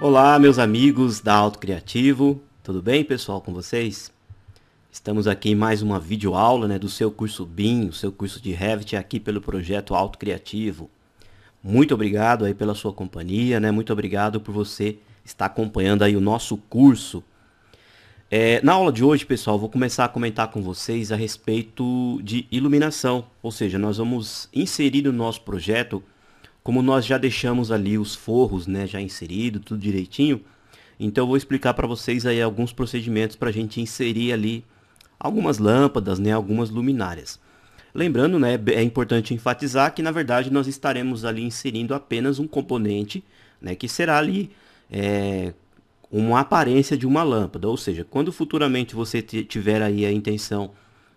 Olá, meus amigos da Auto Criativo, tudo bem, pessoal, com vocês? Estamos aqui em mais uma videoaula, do seu curso BIM, o seu curso de Revit, aqui pelo projeto Auto Criativo. Muito obrigado aí pela sua companhia, muito obrigado por você estar acompanhando aí o nosso curso. Na aula de hoje, pessoal, vou começar a comentar com vocês a respeito de iluminação, ou seja, nós vamos inserir no nosso projeto, como nós já deixamos ali os forros, já inserido, tudo direitinho. Então eu vou explicar para vocês aí alguns procedimentos para a gente inserir ali algumas lâmpadas, algumas luminárias. Lembrando, é importante enfatizar que na verdade nós estaremos ali inserindo apenas um componente, que será ali uma aparência de uma lâmpada. Ou seja, quando futuramente você tiver aí a intenção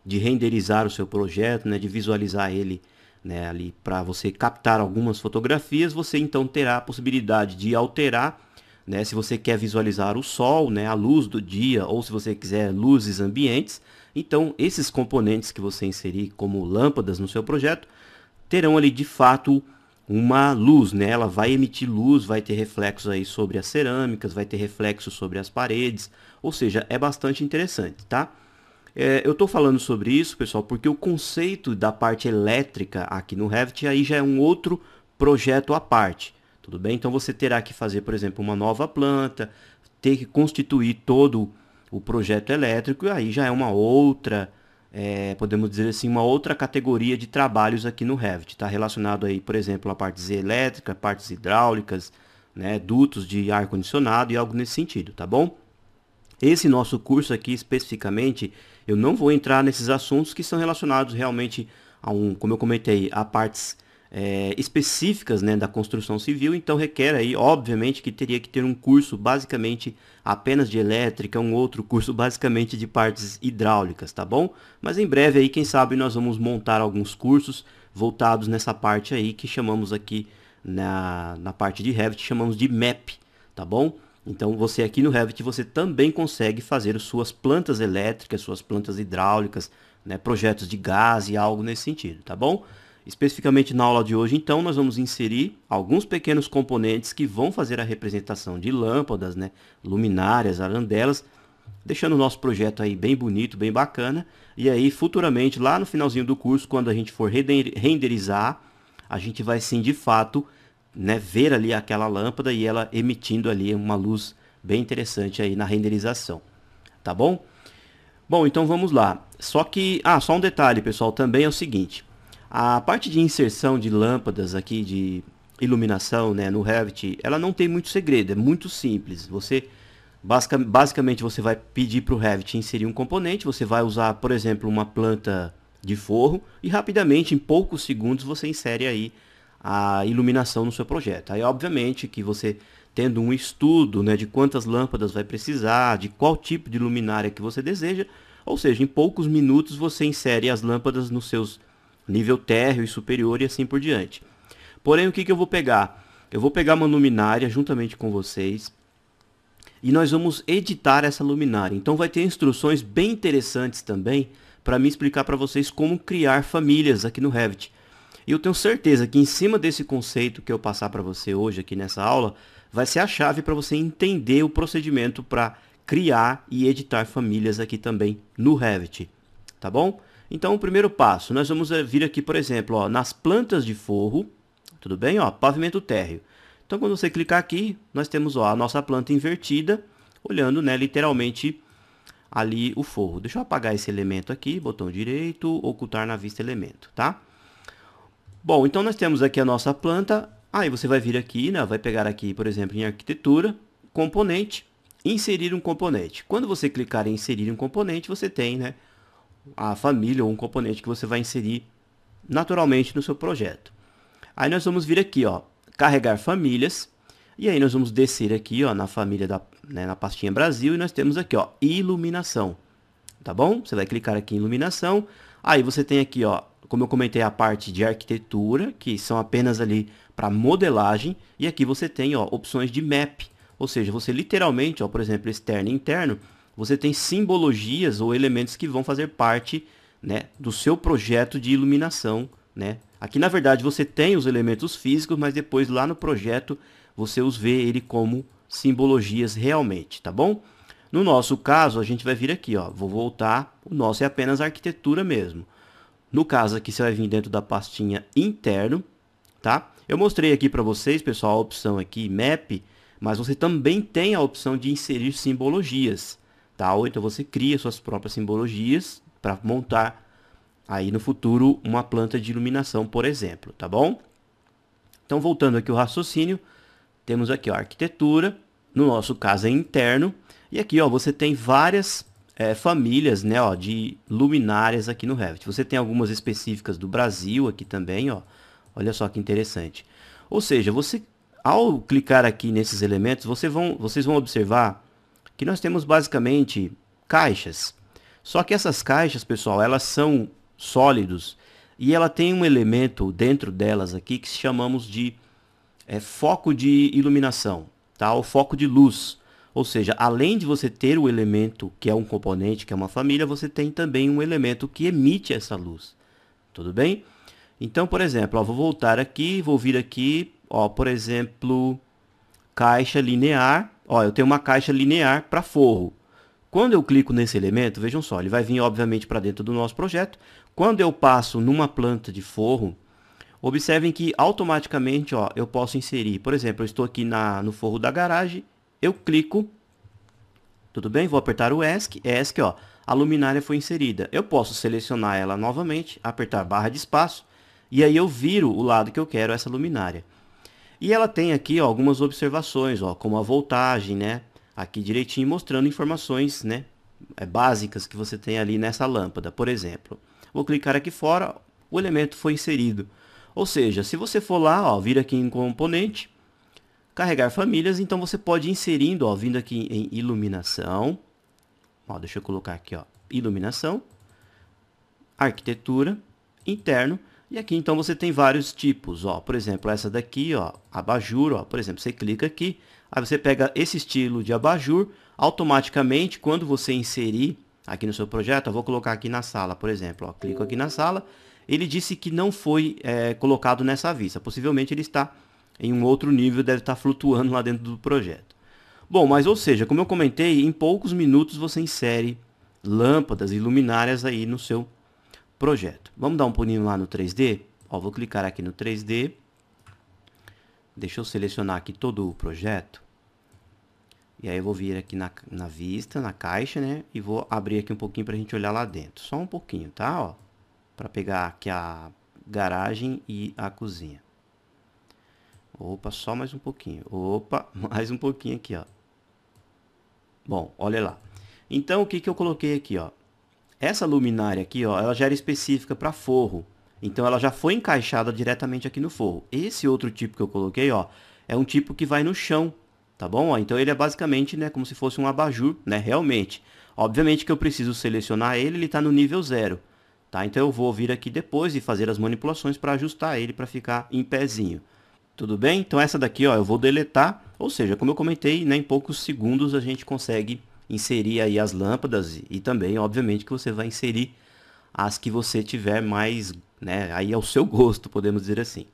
de renderizar o seu projeto, de visualizar ele, ali para você captar algumas fotografias, você então terá a possibilidade de alterar, se você quer visualizar o sol, a luz do dia, ou se você quiser luzes ambientes. Então esses componentes que você inserir como lâmpadas no seu projeto terão ali de fato uma luz, ela vai emitir luz, vai ter reflexos aí sobre as cerâmicas, vai ter reflexos sobre as paredes, ou seja, é bastante interessante, tá? Eu estou falando sobre isso, pessoal, porque o conceito da parte elétrica aqui no Revit aí já é um outro projeto à parte, tudo bem? Então você terá que fazer, por exemplo, uma nova planta, ter que constituir todo o projeto elétrico, e aí já é uma outra, podemos dizer assim, uma outra categoria de trabalhos aqui no Revit, está relacionado aí, por exemplo, a partes elétricas, partes hidráulicas, dutos de ar-condicionado e algo nesse sentido, tá bom? Esse nosso curso aqui, especificamente, eu não vou entrar nesses assuntos que são relacionados realmente como eu comentei, a partes específicas, da construção civil. Então requer aí, obviamente, que teria que ter um curso basicamente apenas de elétrica, um outro curso basicamente de partes hidráulicas, tá bom? Mas em breve aí, quem sabe, nós vamos montar alguns cursos voltados nessa parte aí que chamamos aqui na parte de Revit, chamamos de MAP, tá bom? Então você aqui no Revit você também consegue fazer suas plantas elétricas, suas plantas hidráulicas, projetos de gás e algo nesse sentido, tá bom? Especificamente na aula de hoje, então, nós vamos inserir alguns pequenos componentes que vão fazer a representação de lâmpadas, luminárias, arandelas, deixando o nosso projeto aí bem bonito, bem bacana. E aí, futuramente, lá no finalzinho do curso, quando a gente for renderizar, a gente vai sim, de fato, ver ali aquela lâmpada e ela emitindo ali uma luz bem interessante aí na renderização, tá bom? Bom, então vamos lá. Só um detalhe, pessoal, também é o seguinte: a parte de inserção de lâmpadas aqui de iluminação, no Revit, ela não tem muito segredo, é muito simples. Basicamente você vai pedir para o Revit inserir um componente, você vai usar, por exemplo, uma planta de forro e rapidamente, em poucos segundos, você insere aí a iluminação no seu projeto. Aí obviamente que você tendo um estudo, de quantas lâmpadas vai precisar, de qual tipo de luminária que você deseja, ou seja, em poucos minutos você insere as lâmpadas nos seus nível térreo e superior e assim por diante. Porém, o que eu vou pegar? Eu vou pegar uma luminária juntamente com vocês e nós vamos editar essa luminária. Então vai ter instruções bem interessantes também para me explicar para vocês como criar famílias aqui no Revit. E eu tenho certeza que em cima desse conceito que eu passar para você hoje aqui nessa aula, vai ser a chave para você entender o procedimento para criar e editar famílias aqui também no Revit, tá bom? Então o primeiro passo, nós vamos vir aqui, por exemplo, nas plantas de forro, tudo bem? Pavimento térreo. Então quando você clicar aqui, nós temos a nossa planta invertida, olhando literalmente ali o forro. Deixa eu apagar esse elemento aqui, botão direito, ocultar na vista elemento, tá? Bom, então nós temos aqui a nossa planta. Aí você vai vir aqui, vai pegar aqui, por exemplo, em arquitetura, componente, inserir um componente. Quando você clicar em inserir um componente, você tem, a família ou um componente que você vai inserir naturalmente no seu projeto. Aí nós vamos vir aqui, carregar famílias, e aí nós vamos descer aqui, na família na pastinha Brasil, e nós temos aqui, iluminação, tá bom? Você vai clicar aqui em iluminação, aí você tem aqui, como eu comentei, a parte de arquitetura, que são apenas ali para modelagem, e aqui você tem, opções de map, ou seja, você literalmente, por exemplo, externo e interno, você tem simbologias ou elementos que vão fazer parte, do seu projeto de iluminação, Aqui, na verdade, você tem os elementos físicos, mas depois lá no projeto você os vê ele como simbologias realmente, tá bom? No nosso caso, a gente vai vir aqui, ó, vou voltar, o nosso é apenas arquitetura mesmo. No caso aqui, você vai vir dentro da pastinha interno, tá? Eu mostrei aqui para vocês, pessoal, a opção aqui, map, mas você também tem a opção de inserir simbologias, tá? Ou então você cria suas próprias simbologias para montar aí no futuro uma planta de iluminação, por exemplo, tá bom? Então, voltando aqui ao raciocínio, temos aqui ó, a arquitetura, no nosso caso é interno, e aqui ó, você tem várias famílias, né, ó, de luminárias aqui no Revit. Você tem algumas específicas do Brasil aqui também, ó. Olha só que interessante. Ou seja, você, ao clicar aqui nesses elementos, vocês vão observar que nós temos basicamente caixas. Só que essas caixas, pessoal, elas são sólidos e ela tem um elemento dentro delas aqui que chamamos de foco de iluminação, tá? O foco de luz. Ou seja, além de você ter o elemento que é um componente, que é uma família, você tem também um elemento que emite essa luz. Tudo bem? Então, por exemplo, ó, vou voltar aqui, vou vir aqui, ó, por exemplo, caixa linear. Ó, eu tenho uma caixa linear para forro. Quando eu clico nesse elemento, vejam só, ele vai vir obviamente para dentro do nosso projeto. Quando eu passo numa planta de forro, observem que automaticamente ó, eu posso inserir, por exemplo, eu estou aqui no forro da garagem, eu clico, tudo bem? Vou apertar o ESC, ESC, ó, a luminária foi inserida. Eu posso selecionar ela novamente, apertar barra de espaço, e aí eu viro o lado que eu quero essa luminária. E ela tem aqui ó, algumas observações, ó, como a voltagem, né? Aqui direitinho mostrando informações, né, básicas que você tem ali nessa lâmpada, por exemplo. Vou clicar aqui fora, o elemento foi inserido. Ou seja, se você for lá, ó, vir aqui em componente, carregar famílias, então você pode ir inserindo, ó, vindo aqui em iluminação. Ó, deixa eu colocar aqui, ó, iluminação, arquitetura, interno. E aqui então você tem vários tipos, ó, por exemplo, essa daqui, ó, abajur, ó, por exemplo, você clica aqui, aí você pega esse estilo de abajur, automaticamente quando você inserir aqui no seu projeto, eu vou colocar aqui na sala, por exemplo, ó, clico aqui na sala, ele disse que não foi colocado nessa vista, possivelmente ele está em um outro nível, deve estar flutuando lá dentro do projeto. Bom, mas ou seja, como eu comentei, em poucos minutos você insere lâmpadas e luminárias aí no seu projeto. Vamos dar um pulinho lá no 3D? Ó, vou clicar aqui no 3D. Deixa eu selecionar aqui todo o projeto. E aí eu vou vir aqui na vista, na caixa, né? E vou abrir aqui um pouquinho para a gente olhar lá dentro. Só um pouquinho, tá? Ó, para pegar aqui a garagem e a cozinha. Opa, só mais um pouquinho. Opa, mais um pouquinho aqui, ó. Bom, olha lá. Então, o que que eu coloquei aqui, ó? Essa luminária aqui, ó, ela já era específica para forro. Então, ela já foi encaixada diretamente aqui no forro. Esse outro tipo que eu coloquei, ó, é um tipo que vai no chão, tá bom? Ó, então, ele é basicamente, né, como se fosse um abajur, né, realmente. Obviamente que eu preciso selecionar ele, ele está no nível 0, tá? Então, eu vou vir aqui depois e fazer as manipulações para ajustar ele para ficar em pezinho. Tudo bem? Então, essa daqui, ó, eu vou deletar. Ou seja, como eu comentei, né, em poucos segundos a gente consegue inserir aí as lâmpadas e também, obviamente, que você vai inserir as que você tiver mais, né, aí ao seu gosto, podemos dizer assim.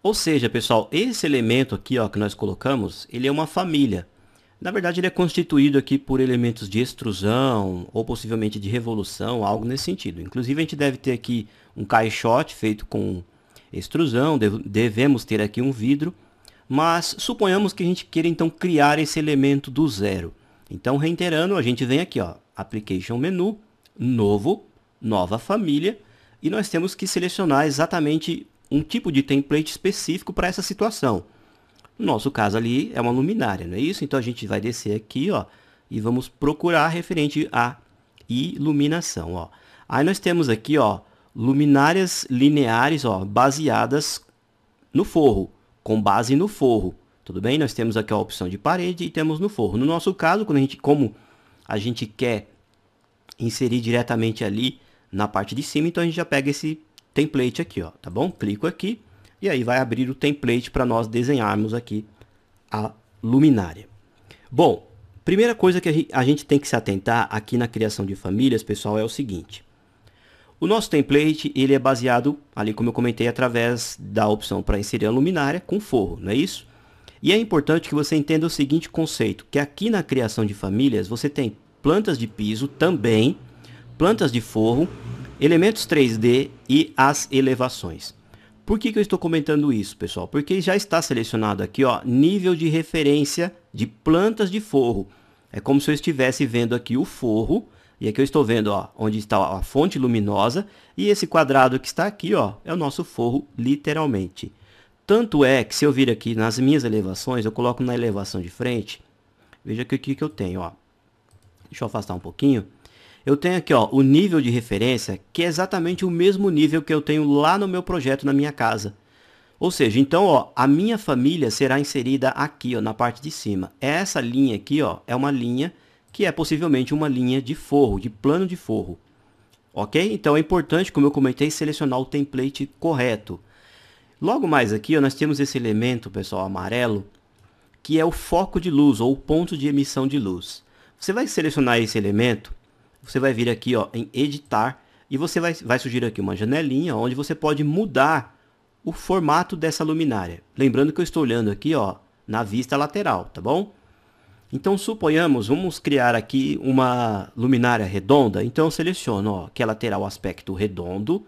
Ou seja, pessoal, esse elemento aqui, ó, que nós colocamos, ele é uma família. Na verdade, ele é constituído aqui por elementos de extrusão ou possivelmente de revolução, algo nesse sentido. Inclusive, a gente deve ter aqui um caixote feito com extrusão, devemos ter aqui um vidro. Mas suponhamos que a gente queira então criar esse elemento do zero. Então, reiterando, a gente vem aqui, ó, Application Menu, Novo, Nova Família, e nós temos que selecionar exatamente um tipo de template específico para essa situação. No nosso caso ali é uma luminária, não é isso? Então, a gente vai descer aqui, ó, e vamos procurar referente à iluminação, ó. Aí nós temos aqui, ó, luminárias lineares, ó, baseadas no forro. Com base no forro, tudo bem? Nós temos aqui a opção de parede e temos no forro. No nosso caso, como a gente quer inserir diretamente ali na parte de cima, então a gente já pega esse template aqui, ó, tá bom? Clico aqui e aí vai abrir o template para nós desenharmos aqui a luminária. Bom, primeira coisa que a gente tem que se atentar aqui na criação de famílias, pessoal, é o seguinte. O nosso template, ele é baseado, ali como eu comentei, através da opção para inserir a luminária com forro, não é isso? E é importante que você entenda o seguinte conceito, que aqui na criação de famílias você tem plantas de piso também, plantas de forro, elementos 3D e as elevações. Por que eu estou comentando isso, pessoal? Porque já está selecionado aqui, ó, nível de referência de plantas de forro. É como se eu estivesse vendo aqui o forro, e aqui eu estou vendo, ó, onde está a fonte luminosa, e esse quadrado que está aqui, ó, é o nosso forro literalmente. Tanto é que se eu vir aqui nas minhas elevações, eu coloco na elevação de frente, veja que aqui que eu tenho, ó. Deixa eu afastar um pouquinho. Eu tenho aqui, ó, o nível de referência, que é exatamente o mesmo nível que eu tenho lá no meu projeto, na minha casa. Ou seja, então, ó, a minha família será inserida aqui, ó, na parte de cima. Essa linha aqui, ó, é uma linha que é possivelmente uma linha de forro, de plano de forro. Ok? Então é importante, como eu comentei, selecionar o template correto. Logo mais aqui, ó, nós temos esse elemento, pessoal, amarelo, que é o foco de luz, ou o ponto de emissão de luz. Você vai selecionar esse elemento, você vai vir aqui, ó, em editar, e você vai surgir aqui uma janelinha onde você pode mudar o formato dessa luminária. Lembrando que eu estou olhando aqui, ó, na vista lateral, tá bom? Então, suponhamos, vamos criar aqui uma luminária redonda. Então, eu seleciono, ó, que ela terá o aspecto redondo,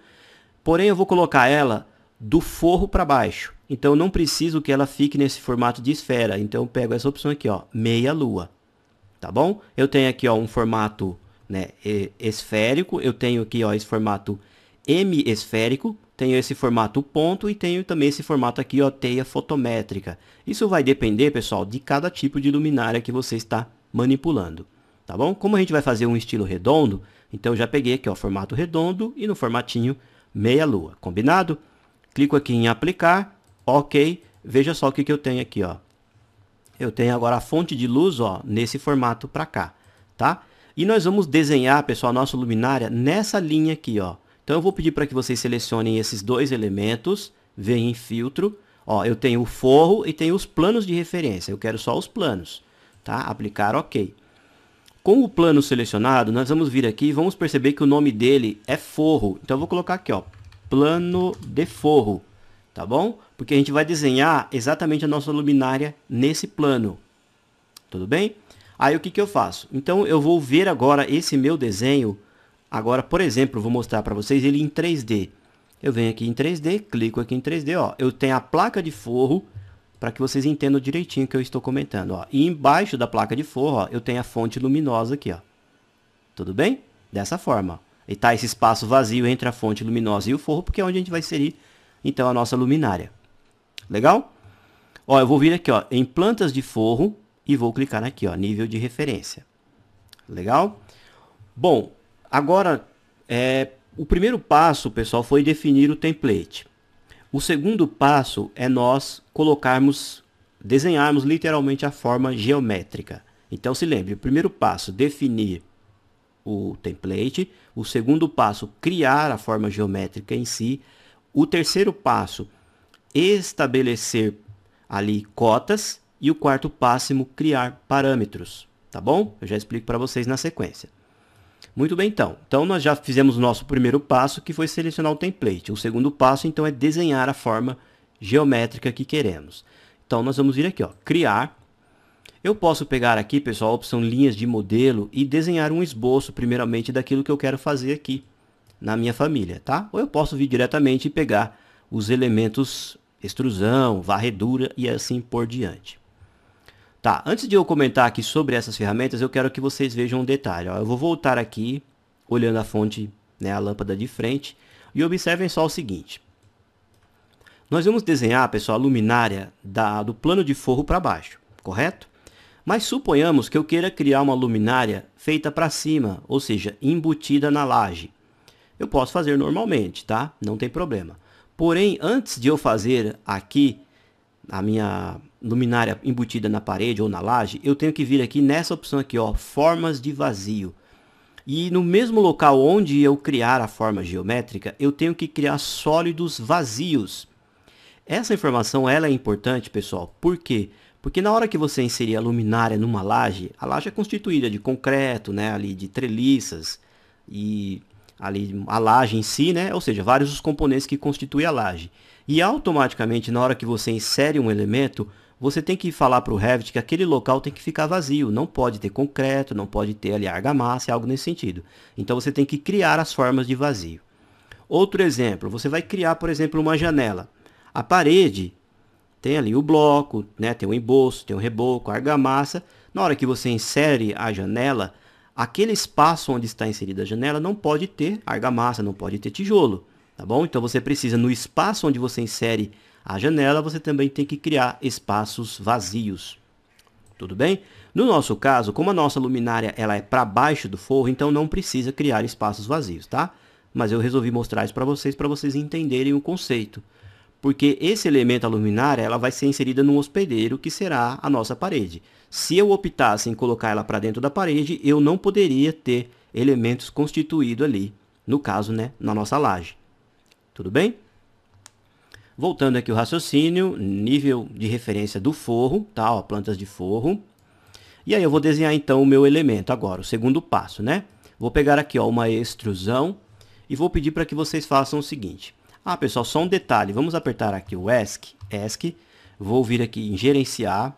porém eu vou colocar ela do forro para baixo. Então, eu não preciso que ela fique nesse formato de esfera. Então, eu pego essa opção aqui, ó, meia lua. Tá bom? Eu tenho aqui, ó, um formato, né, esférico. Eu tenho aqui, ó, esse formato hemisférico. Tenho esse formato ponto e tenho também esse formato aqui, ó, teia fotométrica. Isso vai depender, pessoal, de cada tipo de luminária que você está manipulando. Tá bom? Como a gente vai fazer um estilo redondo, então eu já peguei aqui, ó, formato redondo e no formatinho meia lua. Combinado? Clico aqui em aplicar, ok, veja só o que eu tenho aqui, ó. Eu tenho agora a fonte de luz, ó, nesse formato para cá, tá? E nós vamos desenhar, pessoal, a nossa luminária nessa linha aqui, ó. Então eu vou pedir para que vocês selecionem esses dois elementos, venham em filtro, ó, eu tenho o forro e tenho os planos de referência, eu quero só os planos, tá? Aplicar ok. Com o plano selecionado, nós vamos vir aqui e vamos perceber que o nome dele é forro. Então eu vou colocar aqui, ó, plano de forro, tá bom? Porque a gente vai desenhar exatamente a nossa luminária nesse plano, tudo bem? Aí o que eu faço? Então eu vou ver agora esse meu desenho, agora, por exemplo, vou mostrar para vocês ele em 3D. Eu venho aqui em 3D, clico aqui em 3D, ó, eu tenho a placa de forro, para que vocês entendam direitinho o que eu estou comentando, ó. E embaixo da placa de forro, ó, eu tenho a fonte luminosa aqui, ó. Tudo bem? Dessa forma. E tá esse espaço vazio entre a fonte luminosa e o forro, porque é onde a gente vai inserir, então, a nossa luminária. Legal? Ó, eu vou vir aqui, ó, em plantas de forro e vou clicar aqui, ó, nível de referência. Legal? Bom, agora, o primeiro passo, pessoal, foi definir o template. O segundo passo é nós desenharmos literalmente a forma geométrica. Então, se lembre, o primeiro passo, definir o template. O segundo passo, criar a forma geométrica em si. O terceiro passo, estabelecer ali cotas. E o quarto passo, criar parâmetros. Tá bom? Eu já explico para vocês na sequência. Muito bem, então. Então, nós já fizemos o nosso primeiro passo, que foi selecionar o template. O segundo passo, então, é desenhar a forma geométrica que queremos. Então, nós vamos vir aqui, ó, criar. Eu posso pegar aqui, pessoal, a opção linhas de modelo e desenhar um esboço, primeiramente, daquilo que eu quero fazer aqui na minha família, tá? Ou eu posso vir diretamente e pegar os elementos extrusão, varredura e assim por diante. Tá, antes de eu comentar aqui sobre essas ferramentas, eu quero que vocês vejam um detalhe. Ó. Eu vou voltar aqui, olhando a fonte, né, a lâmpada de frente, e observem só o seguinte. Nós vamos desenhar, pessoal, a luminária do plano de forro para baixo, correto? Mas suponhamos que eu queira criar uma luminária feita para cima, ou seja, embutida na laje. Eu posso fazer normalmente, tá? Não tem problema. Porém, antes de eu fazer aqui a minha luminária embutida na parede ou na laje, eu tenho que vir aqui nessa opção aqui, ó, formas de vazio. E no mesmo local onde eu criar a forma geométrica, eu tenho que criar sólidos vazios. Essa informação ela é importante, pessoal. Por quê? Porque na hora que você inserir a luminária numa laje, a laje é constituída de concreto, né, ali de treliças e ali a laje em si, né, ou seja, vários os componentes que constituem a laje. E automaticamente na hora que você insere um elemento, você tem que falar para o Revit que aquele local tem que ficar vazio, não pode ter concreto, não pode ter ali argamassa, algo nesse sentido. Então você tem que criar as formas de vazio. Outro exemplo, você vai criar, por exemplo, uma janela. A parede tem ali o bloco, né? Tem o emboço, tem o reboco, a argamassa. Na hora que você insere a janela, aquele espaço onde está inserida a janela não pode ter argamassa, não pode ter tijolo, tá bom? Então você precisa, no espaço onde você insere a janela, você também tem que criar espaços vazios. Tudo bem? No nosso caso, como a nossa luminária ela é para baixo do forro, então não precisa criar espaços vazios, tá? Mas eu resolvi mostrar isso para vocês entenderem o conceito. Porque esse elemento, a luminária, ela vai ser inserida num hospedeiro, que será a nossa parede. Se eu optasse em colocar ela para dentro da parede, eu não poderia ter elementos constituídos ali, no caso, né, na nossa laje. Tudo bem? Voltando aqui o raciocínio, nível de referência do forro, tá? Ó, plantas de forro. E aí eu vou desenhar então o meu elemento agora, o segundo passo, né? Vou pegar aqui, ó, uma extrusão e vou pedir para que vocês façam o seguinte. Ah, pessoal, só um detalhe. Vamos apertar aqui o ESC. Vou vir aqui em gerenciar,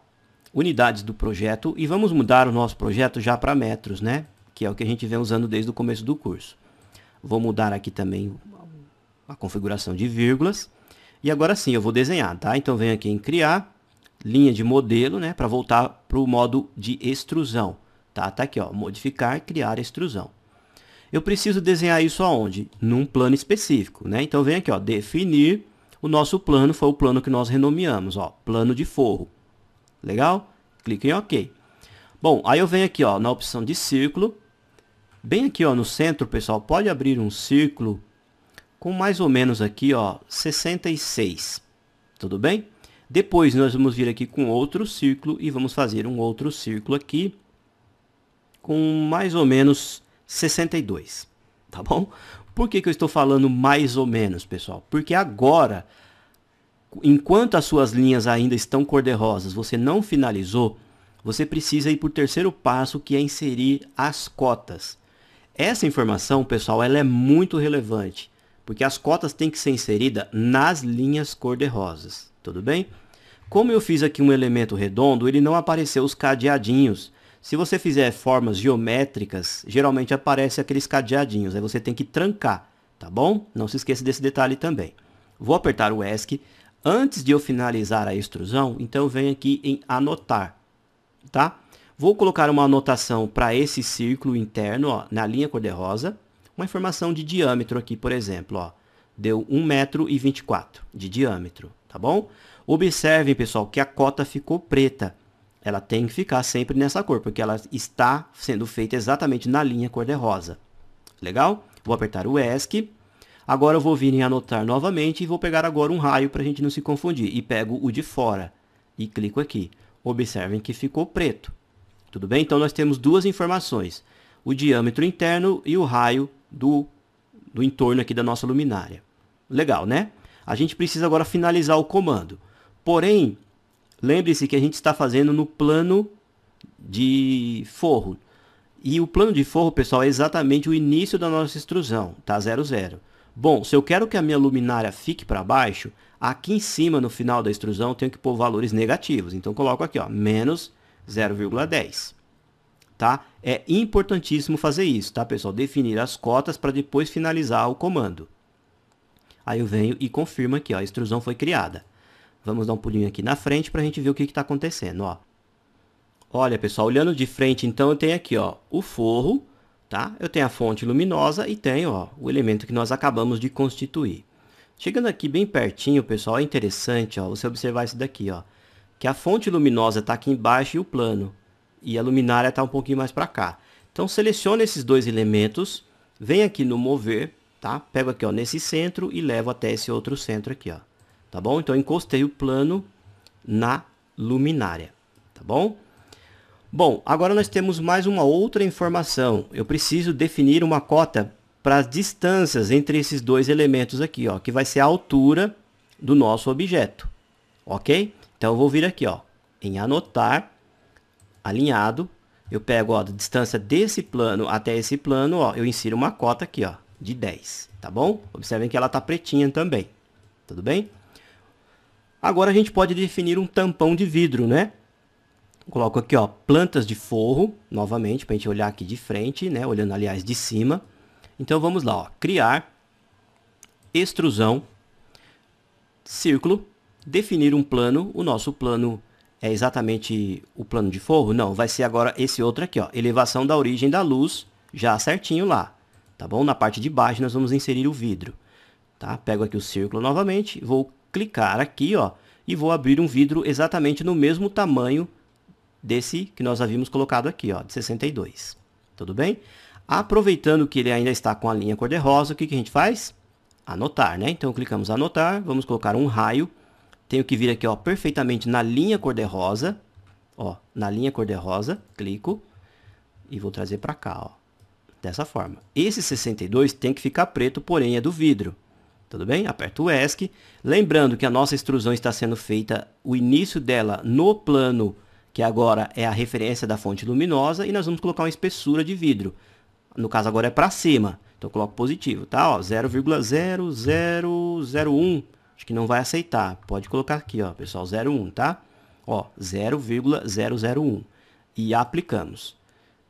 unidades do projeto e vamos mudar o nosso projeto já para metros, né? Que é o que a gente vem usando desde o começo do curso. Vou mudar aqui também a configuração de vírgulas. E agora sim, eu vou desenhar, tá? Então, venho aqui em criar, linha de modelo, né? Para voltar para o modo de extrusão, tá? Tá aqui, ó, modificar, criar extrusão. Eu preciso desenhar isso aonde? Num plano específico, né? Então, vem aqui, ó, definir. O nosso plano foi o plano que nós renomeamos, ó, plano de forro. Legal? Clique em OK. Bom, aí eu venho aqui, ó, na opção de círculo. Bem aqui, ó, no centro, pessoal, pode abrir um círculo com mais ou menos aqui, ó, 66. Tudo bem? Depois nós vamos vir aqui com outro círculo e vamos fazer um outro círculo aqui com mais ou menos 62, tá bom? Por que eu estou falando mais ou menos, pessoal? Porque agora, enquanto as suas linhas ainda estão cor-de-rosas, você não finalizou, você precisa ir para o terceiro passo, que é inserir as cotas. Essa informação, pessoal, ela é muito relevante, porque as cotas têm que ser inseridas nas linhas cor-de-rosas, tudo bem? Como eu fiz aqui um elemento redondo, ele não apareceu os cadeadinhos. Se você fizer formas geométricas, geralmente aparece aqueles cadeadinhos, aí você tem que trancar, tá bom? Não se esqueça desse detalhe também. Vou apertar o ESC. Antes de eu finalizar a extrusão, então eu venho aqui em anotar, tá? Vou colocar uma anotação para esse círculo interno, ó, na linha cor-de-rosa. Uma informação de diâmetro aqui, por exemplo, ó, deu 1,24 m de diâmetro, tá bom? Observem, pessoal, que a cota ficou preta. Ela tem que ficar sempre nessa cor, porque ela está sendo feita exatamente na linha cor-de-rosa. Legal? Vou apertar o ESC. Agora eu vou vir em anotar novamente e vou pegar agora um raio para a gente não se confundir. E pego o de fora e clico aqui. Observem que ficou preto. Tudo bem? Então nós temos duas informações. O diâmetro interno e o raio do entorno aqui da nossa luminária. Legal, né? A gente precisa agora finalizar o comando. Porém, lembre-se que a gente está fazendo no plano de forro. E o plano de forro, pessoal, é exatamente o início da nossa extrusão, tá? 00. Bom, se eu quero que a minha luminária fique para baixo, aqui em cima, no final da extrusão, eu tenho que pôr valores negativos. Então, coloco aqui, ó, menos 0,10. Tá? É importantíssimo fazer isso, tá, pessoal? Definir as cotas para depois finalizar o comando. Aí eu venho e confirmo aqui, ó, a extrusão foi criada. Vamos dar um pulinho aqui na frente para a gente ver o que está acontecendo, ó. Olha, pessoal, olhando de frente, então, eu tenho aqui, ó, o forro, tá? Eu tenho a fonte luminosa e tenho, ó, o elemento que nós acabamos de constituir. Chegando aqui bem pertinho, pessoal, é interessante, ó, você observar isso daqui, ó, que a fonte luminosa está aqui embaixo e o plano. E a luminária está um pouquinho mais para cá. Então, selecione esses dois elementos, vem aqui no mover, tá? Pego aqui, ó, nesse centro e levo até esse outro centro aqui, ó. Tá bom? Então, encostei o plano na luminária, tá bom? Bom, agora nós temos mais uma outra informação. Eu preciso definir uma cota para as distâncias entre esses dois elementos aqui, ó, que vai ser a altura do nosso objeto, ok? Então, eu vou vir aqui, ó, em anotar, alinhado, eu pego, ó, a distância desse plano até esse plano, ó, eu insiro uma cota aqui, ó, de 10, tá bom? Observem que ela tá pretinha também, tudo bem? Agora a gente pode definir um tampão de vidro, né? Coloco aqui, ó, plantas de forro, novamente, para a gente olhar aqui de frente, né? Olhando, aliás, de cima. Então, vamos lá, ó, criar, extrusão, círculo, definir um plano. O nosso plano é exatamente o plano de forro? Não, vai ser agora esse outro aqui, ó, elevação da origem da luz, já certinho lá, tá bom? Na parte de baixo nós vamos inserir o vidro, tá? Pego aqui o círculo novamente, vou clicar aqui, ó, e vou abrir um vidro exatamente no mesmo tamanho desse que nós havíamos colocado aqui, ó, de 62. Tudo bem? Aproveitando que ele ainda está com a linha cor-de-rosa, o que a gente faz? Anotar, né? Então, clicamos em anotar, vamos colocar um raio. Tenho que vir aqui, ó, perfeitamente na linha cor-de-rosa. Ó, na linha cor-de-rosa, clico e vou trazer para cá, ó, dessa forma. Esse 62 tem que ficar preto, porém é do vidro. Tudo bem? Aperto o ESC. Lembrando que a nossa extrusão está sendo feita, o início dela no plano, que agora é a referência da fonte luminosa, e nós vamos colocar uma espessura de vidro. No caso, agora é para cima. Então, eu coloco positivo, tá? 0,0001. Acho que não vai aceitar. Pode colocar aqui, ó, pessoal, 0,1, tá? Ó, 0,001. E aplicamos.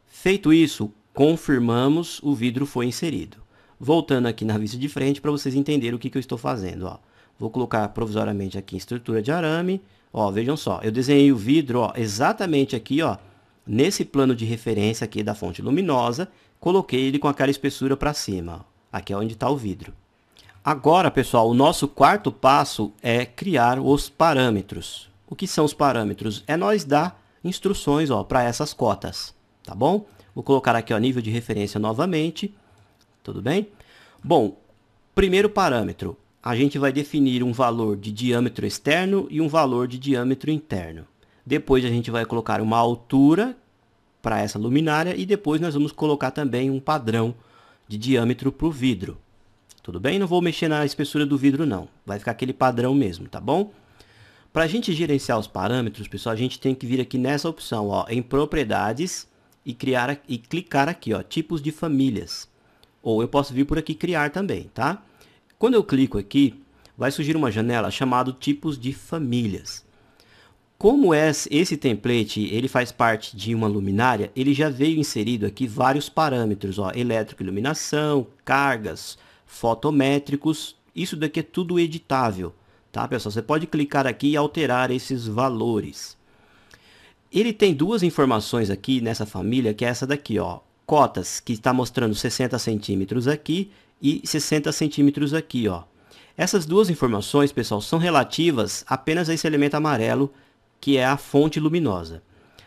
Feito isso, confirmamos o vidro foi inserido. Voltando aqui na vista de frente para vocês entenderem o que eu estou fazendo, ó. Vou colocar provisoriamente aqui em estrutura de arame. Ó, vejam só, eu desenhei o vidro, ó, exatamente aqui, ó, nesse plano de referência aqui da fonte luminosa, coloquei ele com aquela espessura para cima, ó. Aqui é onde está o vidro. Agora, pessoal, o nosso quarto passo é criar os parâmetros. O que são os parâmetros? É nós dar instruções, ó, para essas cotas, tá bom? Vou colocar aqui, ó, nível de referência novamente, tudo bem? Bom, primeiro parâmetro. A gente vai definir um valor de diâmetro externo e um valor de diâmetro interno. Depois a gente vai colocar uma altura para essa luminária e depois nós vamos colocar também um padrão de diâmetro para o vidro. Tudo bem? Não vou mexer na espessura do vidro não, vai ficar aquele padrão mesmo, tá bom? Para a gente gerenciar os parâmetros, pessoal, a gente tem que vir aqui nessa opção, ó, em propriedades e clicar aqui, ó, tipos de famílias. Ou eu posso vir por aqui criar também, tá? Quando eu clico aqui, vai surgir uma janela chamada tipos de famílias. Como esse template ele faz parte de uma luminária, ele já veio inserido aqui vários parâmetros, ó, elétrico, iluminação, cargas, fotométricos. Isso daqui é tudo editável, tá, pessoal? Você pode clicar aqui e alterar esses valores. Ele tem duas informações aqui nessa família, que é essa daqui, ó, cotas, que está mostrando 60 centímetros aqui e 60 centímetros aqui, ó. Essas duas informações, pessoal, são relativas apenas a esse elemento amarelo, que é a fonte luminosa.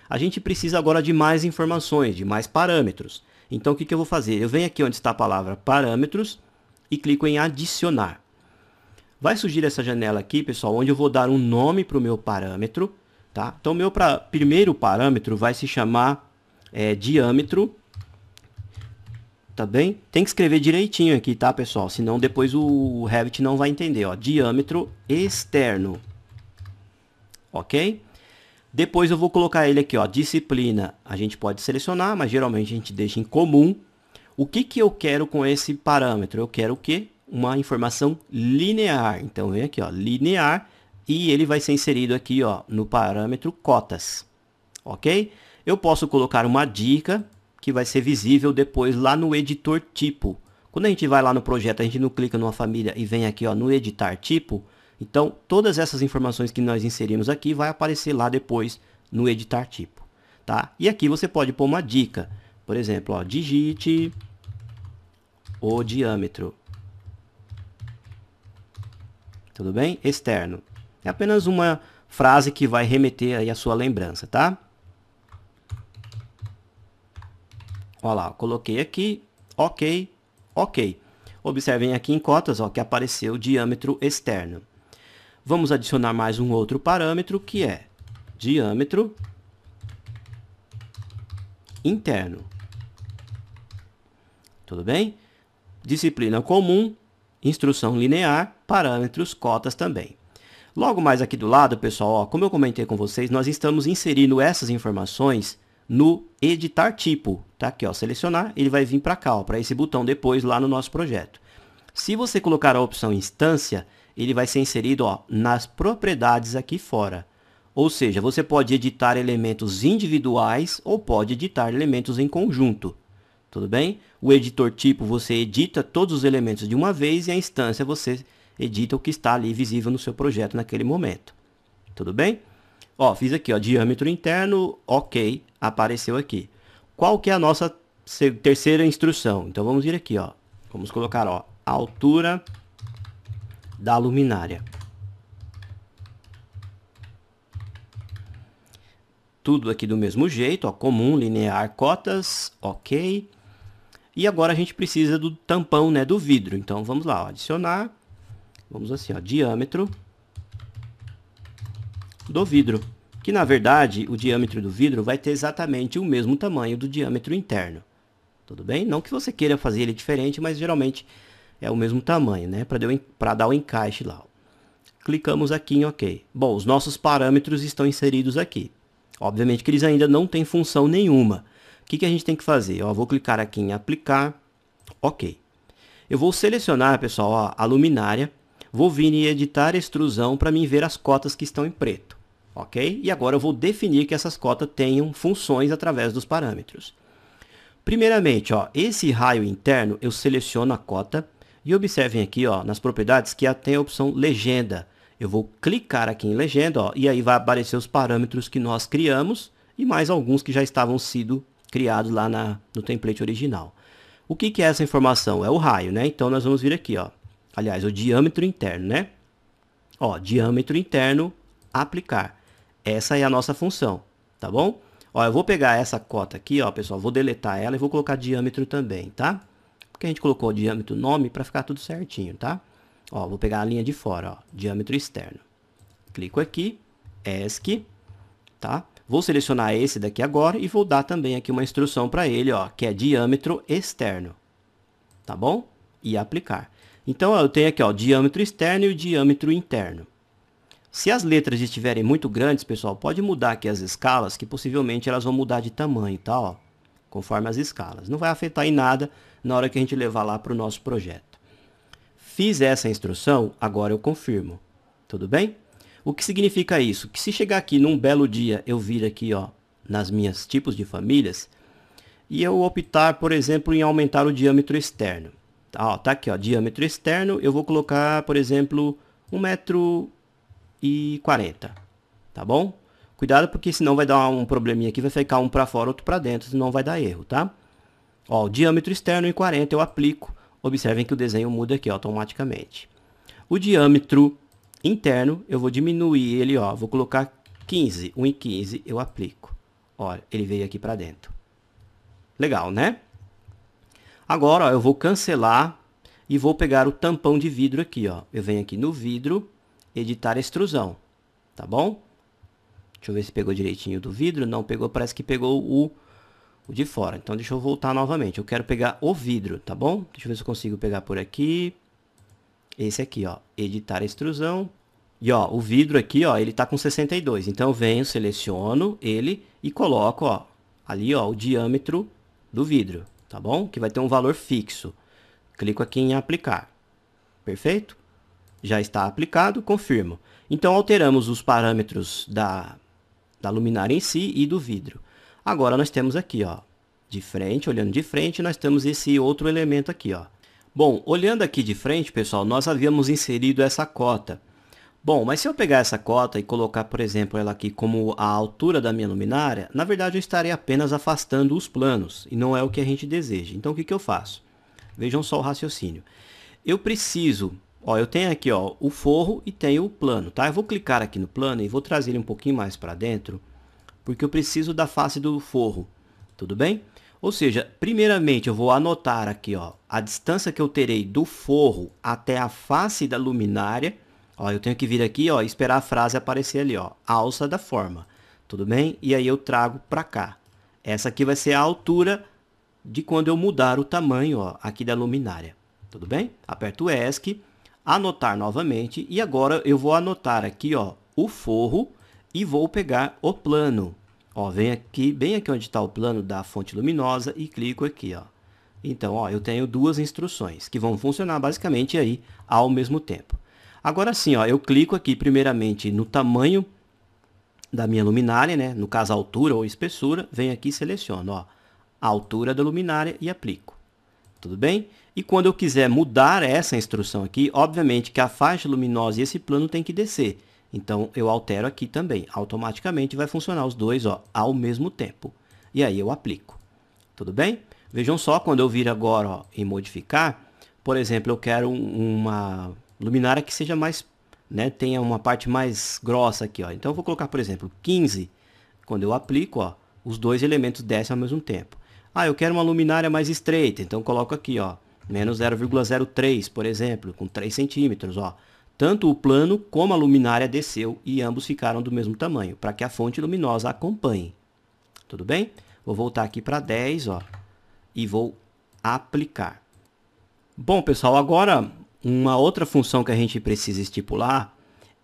A gente precisa agora de mais informações, de mais parâmetros. Então, o que eu vou fazer? Eu venho aqui onde está a palavra parâmetros e clico em adicionar. Vai surgir essa janela aqui, pessoal, onde eu vou dar um nome para o meu parâmetro, tá? Então, o meu primeiro parâmetro vai se chamar diâmetro. Tá bem? Tem que escrever direitinho aqui, tá, pessoal? Senão depois o Revit não vai entender, ó. Diâmetro externo. Ok? Depois eu vou colocar ele aqui, ó. Disciplina. A gente pode selecionar, mas geralmente a gente deixa em comum. O que eu quero com esse parâmetro? Eu quero o quê? Uma informação linear. Então, vem aqui, ó. Linear. E ele vai ser inserido aqui, ó, no parâmetro cotas. Ok? Eu posso colocar uma dica que vai ser visível depois lá no editor tipo. Quando a gente vai lá no projeto, a gente não clica numa família e vem aqui, ó, no editar tipo. Então, todas essas informações que nós inserimos aqui vai aparecer lá depois no editar tipo, tá? E aqui você pode pôr uma dica. Por exemplo, ó, digite o diâmetro. Tudo bem? Externo. É apenas uma frase que vai remeter aí a sua lembrança, tá? Olha lá, coloquei aqui, ok, ok. Observem aqui em cotas, ó, que apareceu o diâmetro externo. Vamos adicionar mais um outro parâmetro, que é diâmetro interno. Tudo bem? Disciplina comum, instrução linear, parâmetros, cotas também. Logo mais aqui do lado, pessoal, ó, como eu comentei com vocês, nós estamos inserindo essas informações no editar tipo, tá? Aqui, ó, selecionar, ele vai vir para cá, ó, para esse botão depois lá no nosso projeto. Se você colocar a opção instância, ele vai ser inserido, ó, nas propriedades aqui fora. Ou seja, você pode editar elementos individuais ou pode editar elementos em conjunto. Tudo bem? O editor tipo, você edita todos os elementos de uma vez e a instância você edita o que está ali visível no seu projeto naquele momento. Tudo bem? Ó, fiz aqui, ó, diâmetro interno, ok, apareceu aqui. Qual que é a nossa terceira instrução? Então vamos vir aqui, ó. Vamos colocar, ó, a altura da luminária. Tudo aqui do mesmo jeito, ó, comum, linear, cotas, ok. E agora a gente precisa do tampão, né, do vidro. Então vamos lá, ó, adicionar, vamos assim, ó, diâmetro do vidro. Que na verdade o diâmetro do vidro vai ter exatamente o mesmo tamanho do diâmetro interno. Tudo bem? Não que você queira fazer ele diferente, mas geralmente é o mesmo tamanho, né? Para dar o encaixe lá. Clicamos aqui em OK. Bom, os nossos parâmetros estão inseridos aqui. Obviamente que eles ainda não têm função nenhuma. O que a gente tem que fazer? Ó, vou clicar aqui em aplicar. OK. Eu vou selecionar, pessoal, ó, a luminária. Vou vir em editar extrusão para mim ver as cotas que estão em preto. Ok? E agora eu vou definir que essas cotas tenham funções através dos parâmetros. Primeiramente, ó, esse raio interno, eu seleciono a cota e observem aqui, ó, nas propriedades que tem a opção legenda. Eu vou clicar aqui em legenda, ó, e aí vai aparecer os parâmetros que nós criamos e mais alguns que já estavam sido criados lá no template original. O que é essa informação? É o raio, né? Então nós vamos vir aqui, ó. Aliás, o diâmetro interno, né? Ó, diâmetro interno, aplicar. Essa é a nossa função, tá bom? Ó, eu vou pegar essa cota aqui, ó, pessoal, vou deletar ela e vou colocar diâmetro também, tá? Porque a gente colocou o diâmetro nome para ficar tudo certinho, tá? Ó, vou pegar a linha de fora, ó, diâmetro externo. Clico aqui, ESC, tá? Vou selecionar esse daqui agora e vou dar também aqui uma instrução para ele, ó, que é diâmetro externo, tá bom? E aplicar. Então, ó, eu tenho aqui, ó, diâmetro externo e o diâmetro interno. Se as letras estiverem muito grandes, pessoal, pode mudar aqui as escalas, que possivelmente elas vão mudar de tamanho, tá? Ó, conforme as escalas. Não vai afetar em nada na hora que a gente levar lá para o nosso projeto. Fiz essa instrução, agora eu confirmo. Tudo bem? O que significa isso? Que se chegar aqui num belo dia, eu vir aqui, ó, nas minhas tipos de famílias, e eu optar, por exemplo, em aumentar o diâmetro externo. Tá, ó, tá aqui, ó, diâmetro externo, eu vou colocar, por exemplo, 1,40 m, tá bom? Cuidado porque senão vai dar um probleminha aqui, vai ficar um para fora, outro para dentro, senão vai dar erro, tá? Ó, o diâmetro externo em 40 eu aplico, observem que o desenho muda aqui automaticamente. O diâmetro interno, eu vou diminuir ele, ó, vou colocar 15, 1,15 eu aplico. Olha, ele veio aqui para dentro. Legal, né? Agora, ó, eu vou cancelar e vou pegar o tampão de vidro aqui, ó. Eu venho aqui no vidro, editar extrusão, tá bom? Deixa eu ver se pegou direitinho do vidro. Não pegou, parece que pegou o de fora. Então, deixa eu voltar novamente. Eu quero pegar o vidro, tá bom? Deixa eu ver se eu consigo pegar por aqui. Esse aqui, ó, editar extrusão. E, ó, o vidro aqui, ó, ele tá com 62. Então, eu venho, seleciono ele e coloco, ó, ali, ó, o diâmetro do vidro, tá bom? Que vai ter um valor fixo. Clico aqui em aplicar. Perfeito? Já está aplicado, confirmo. Então, alteramos os parâmetros da luminária em si e do vidro. Agora, nós temos aqui, ó, de frente, olhando de frente, nós temos esse outro elemento aqui, ó. Bom, olhando aqui de frente, pessoal, nós havíamos inserido essa cota. Bom, mas se eu pegar essa cota e colocar, por exemplo, ela aqui como a altura da minha luminária, na verdade eu estarei apenas afastando os planos, e não é o que a gente deseja. Então, o que eu faço? Vejam só o raciocínio. Eu preciso, ó, eu tenho aqui, ó, o forro e tenho o plano, tá? Eu vou clicar aqui no plano e vou trazer ele um pouquinho mais para dentro, porque eu preciso da face do forro, tudo bem? Ou seja, primeiramente eu vou anotar aqui, ó, a distância que eu terei do forro até a face da luminária. Ó, eu tenho que vir aqui, ó, e esperar a frase aparecer ali, ó, alça da forma, tudo bem? E aí eu trago para cá. Essa aqui vai ser a altura de quando eu mudar o tamanho, ó, aqui da luminária, tudo bem? Aperto o ESC, anotar novamente e agora eu vou anotar aqui, ó, o forro e vou pegar o plano. Ó, venho aqui, bem aqui onde está o plano da fonte luminosa e clico aqui, ó. Então, ó, eu tenho duas instruções que vão funcionar basicamente aí ao mesmo tempo. Agora sim, ó, eu clico aqui primeiramente no tamanho da minha luminária, né? No caso, altura ou espessura, venho aqui e seleciono, ó, a altura da luminária e aplico. Tudo bem? E quando eu quiser mudar essa instrução aqui, obviamente que a faixa luminosa e esse plano tem que descer. Então, eu altero aqui também. Automaticamente vai funcionar os dois, ó, ao mesmo tempo. E aí eu aplico. Tudo bem? Vejam só, quando eu vir agora, ó, em modificar, por exemplo, eu quero uma luminária que seja mais, né, tenha uma parte mais grossa aqui, ó. Então, eu vou colocar, por exemplo, 15. Quando eu aplico, ó, os dois elementos descem ao mesmo tempo. Ah, eu quero uma luminária mais estreita, então coloco aqui, ó, menos 0,03, por exemplo, com 3 centímetros, ó. Tanto o plano como a luminária desceu e ambos ficaram do mesmo tamanho, para que a fonte luminosa acompanhe. Tudo bem? Vou voltar aqui para 10, ó, e vou aplicar. Bom, pessoal, agora uma outra função que a gente precisa estipular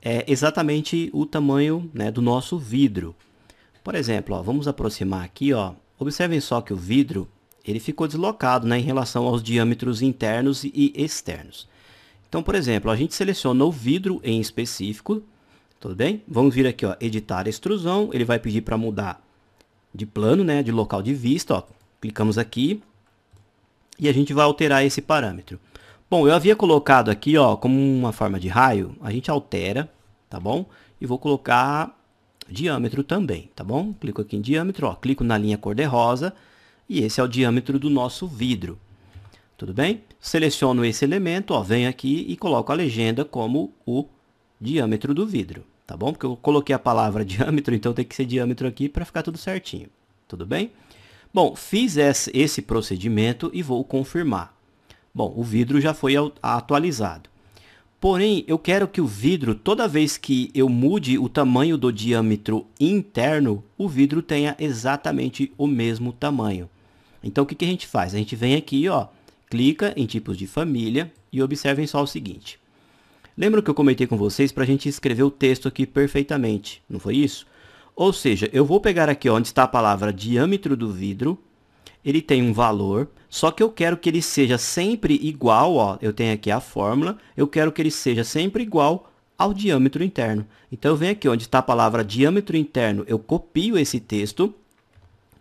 é exatamente o tamanho, né, do nosso vidro. Por exemplo, ó, vamos aproximar aqui, ó. Observem só que o vidro ele ficou deslocado, né, em relação aos diâmetros internos e externos. Então, por exemplo, a gente seleciona o vidro em específico, tudo bem? Vamos vir aqui, ó, editar extrusão, ele vai pedir para mudar de plano, né, de local de vista, ó. Clicamos aqui e a gente vai alterar esse parâmetro. Bom, eu havia colocado aqui, ó, como uma forma de raio, a gente altera, tá bom? E vou colocar diâmetro também, tá bom? Clico aqui em diâmetro, ó, clico na linha cor-de-rosa e esse é o diâmetro do nosso vidro. Tudo bem? Seleciono esse elemento, ó, venho aqui e coloco a legenda como o diâmetro do vidro, tá bom? Porque eu coloquei a palavra diâmetro, então tem que ser diâmetro aqui para ficar tudo certinho. Tudo bem? Bom, fiz esse procedimento e vou confirmar. Bom, o vidro já foi atualizado. Porém, eu quero que o vidro, toda vez que eu mude o tamanho do diâmetro interno, o vidro tenha exatamente o mesmo tamanho. Então, o que a gente faz? A gente vem aqui, ó, clica em tipos de família e observem só o seguinte. Lembra que eu comentei com vocês para a gente escrever o texto aqui perfeitamente, não foi isso? Ou seja, eu vou pegar aqui onde está a palavra diâmetro do vidro, ele tem um valor, só que eu quero que ele seja sempre igual, ó, eu tenho aqui a fórmula, eu quero que ele seja sempre igual ao diâmetro interno. Então, eu venho aqui onde está a palavra diâmetro interno, eu copio esse texto,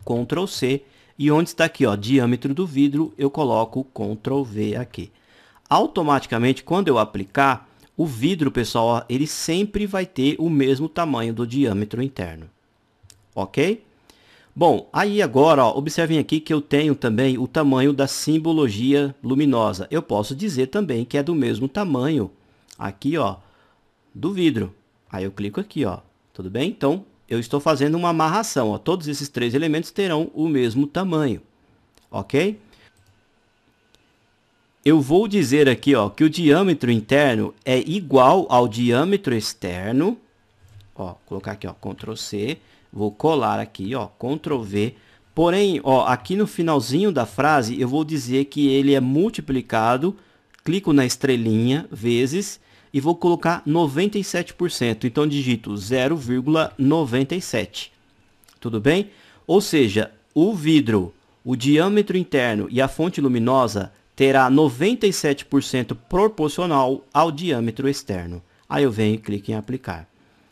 Ctrl C, e onde está aqui, ó, diâmetro do vidro, eu coloco Ctrl V aqui. Automaticamente, quando eu aplicar, o vidro, pessoal, ó, ele sempre vai ter o mesmo tamanho do diâmetro interno. Ok? Bom, aí agora, ó, observem aqui que eu tenho também o tamanho da simbologia luminosa. Eu posso dizer também que é do mesmo tamanho aqui, ó, do vidro. Aí eu clico aqui, ó, tudo bem? Então, eu estou fazendo uma amarração, ó. Todos esses três elementos terão o mesmo tamanho, ok? Eu vou dizer aqui, ó, que o diâmetro interno é igual ao diâmetro externo. Ó, colocar aqui, ó, Ctrl C. Vou colar aqui, ó, Ctrl V. Porém, ó, aqui no finalzinho da frase, eu vou dizer que ele é multiplicado. Clico na estrelinha, vezes, e vou colocar 97%. Então, digito 0,97. Tudo bem? Ou seja, o vidro, o diâmetro interno e a fonte luminosa terá 97% proporcional ao diâmetro externo. Aí eu venho e clico em aplicar.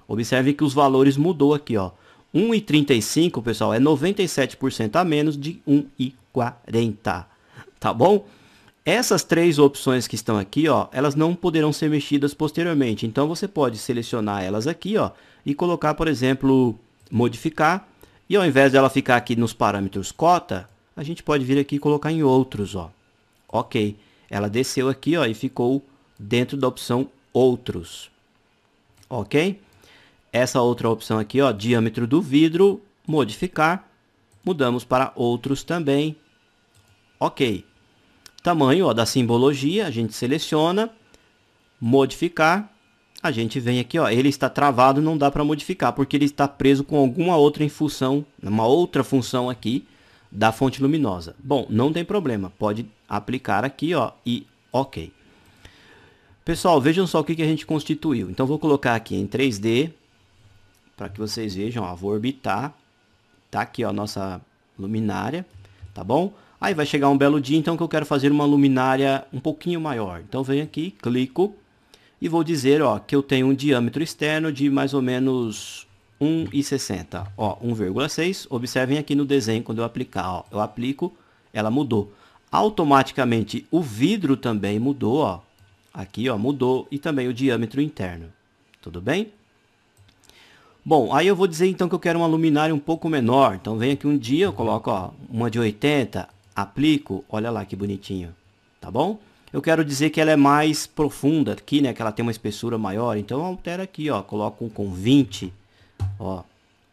Observe que os valores mudou aqui, ó. 1,35, pessoal, é 97% a menos de 1,40. Tá bom? Essas três opções que estão aqui, ó, elas não poderão ser mexidas posteriormente. Então, você pode selecionar elas aqui, ó, e colocar, por exemplo, modificar. E ao invés dela ficar aqui nos parâmetros cota, a gente pode vir aqui e colocar em outros, ó. Ok. Ela desceu aqui, ó, e ficou dentro da opção outros. Ok? Essa outra opção aqui, ó, diâmetro do vidro, modificar. Mudamos para outros também. Ok. Tamanho, ó, da simbologia, a gente seleciona. Modificar. A gente vem aqui, ó, ele está travado, não dá para modificar, porque ele está preso com alguma outra função, uma outra função aqui da fonte luminosa. Bom, não tem problema, pode aplicar aqui, ó, e ok. Pessoal, vejam só o que a gente constituiu. Então, vou colocar aqui em 3D, para que vocês vejam, ó, vou orbitar. Tá aqui, ó, a nossa luminária, tá bom? Aí vai chegar um belo dia, então, que eu quero fazer uma luminária um pouquinho maior. Então, venho aqui, clico e vou dizer, ó, que eu tenho um diâmetro externo de mais ou menos 1,60. Ó, 1,6. Observem aqui no desenho quando eu aplicar, ó, eu aplico, ela mudou. Automaticamente o vidro também mudou, ó. Aqui, ó, mudou e também o diâmetro interno. Tudo bem? Bom, aí eu vou dizer então que eu quero uma luminária um pouco menor. Então vem aqui um dia, eu coloco, ó, uma de 80, aplico, olha lá que bonitinho, tá bom? Eu quero dizer que ela é mais profunda aqui, né, que ela tem uma espessura maior, então eu altero aqui, ó, coloco um com 20, ó,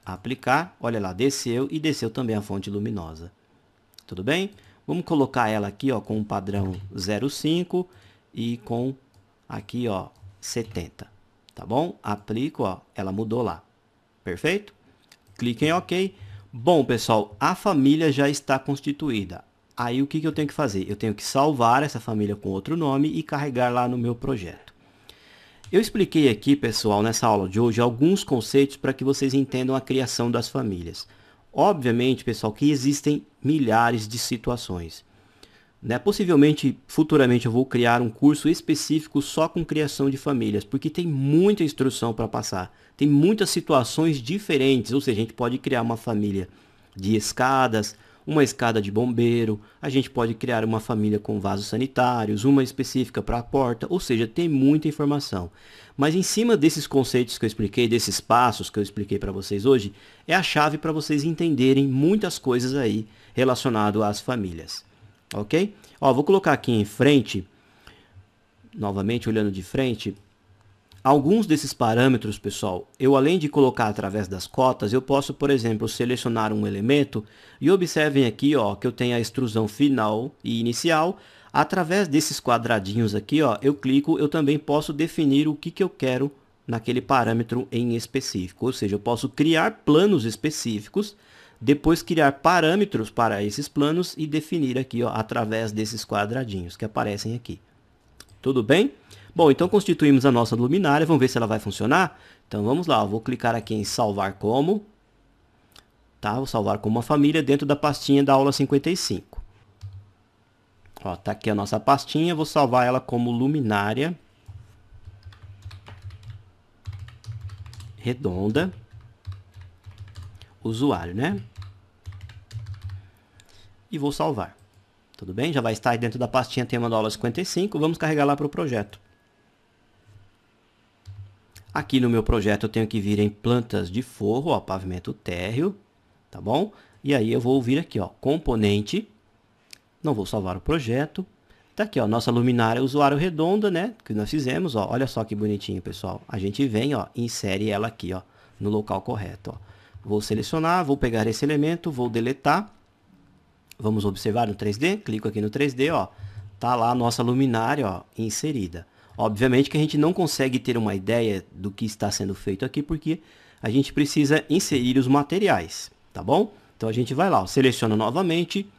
aplicar, olha lá, desceu e desceu também a fonte luminosa. Tudo bem? Vamos colocar ela aqui, ó, com um padrão 0,5 e com aqui, ó, 70, tá bom? Aplico, ó, ela mudou lá. Perfeito? Clique em OK. Bom, pessoal, a família já está constituída. Aí o que eu tenho que fazer? Eu tenho que salvar essa família com outro nome e carregar lá no meu projeto. Eu expliquei aqui, pessoal, nessa aula de hoje, alguns conceitos para que vocês entendam a criação das famílias. Obviamente, pessoal, que existem milhares de situações, né? Possivelmente, futuramente, eu vou criar um curso específico só com criação de famílias, porque tem muita instrução para passar. Tem muitas situações diferentes, ou seja, a gente pode criar uma família de escadas, uma escada de bombeiro, a gente pode criar uma família com vasos sanitários, uma específica para a porta, ou seja, tem muita informação. Mas em cima desses conceitos que eu expliquei, desses passos que eu expliquei para vocês hoje, é a chave para vocês entenderem muitas coisas aí relacionado às famílias. Ok? Ó, vou colocar aqui em frente, novamente olhando de frente, alguns desses parâmetros, pessoal, eu além de colocar através das cotas, eu posso, por exemplo, selecionar um elemento e observem aqui, ó, que eu tenho a extrusão final e inicial. Através desses quadradinhos aqui, ó, eu clico, eu também posso definir o que eu quero naquele parâmetro em específico. Ou seja, eu posso criar planos específicos, depois criar parâmetros para esses planos e definir aqui, ó, através desses quadradinhos que aparecem aqui. Tudo bem? Bom, então constituímos a nossa luminária. Vamos ver se ela vai funcionar? Então vamos lá, eu vou clicar aqui em salvar como. Tá? Vou salvar como uma família dentro da pastinha da aula 55. Ó, tá aqui a nossa pastinha, vou salvar ela como luminária redonda usuário, né? E vou salvar. Tudo bem? Já vai estar aí dentro da pastinha tema da aula 55. Vamos carregar lá para o projeto. Aqui no meu projeto eu tenho que vir em plantas de forro, ó, pavimento térreo, tá bom? E aí eu vou vir aqui, ó, componente. Não vou salvar o projeto. Tá aqui, ó, nossa luminária usuário redonda, né? Que nós fizemos, ó. Olha só que bonitinho, pessoal. A gente vem, ó, e insere ela aqui, ó, no local correto, ó. Vou selecionar, vou pegar esse elemento, vou deletar. Vamos observar no 3D. Clico aqui no 3D, ó. Tá lá a nossa luminária, ó, inserida. Obviamente que a gente não consegue ter uma ideia do que está sendo feito aqui, porque a gente precisa inserir os materiais, tá bom? Então a gente vai lá, ó, seleciona novamente,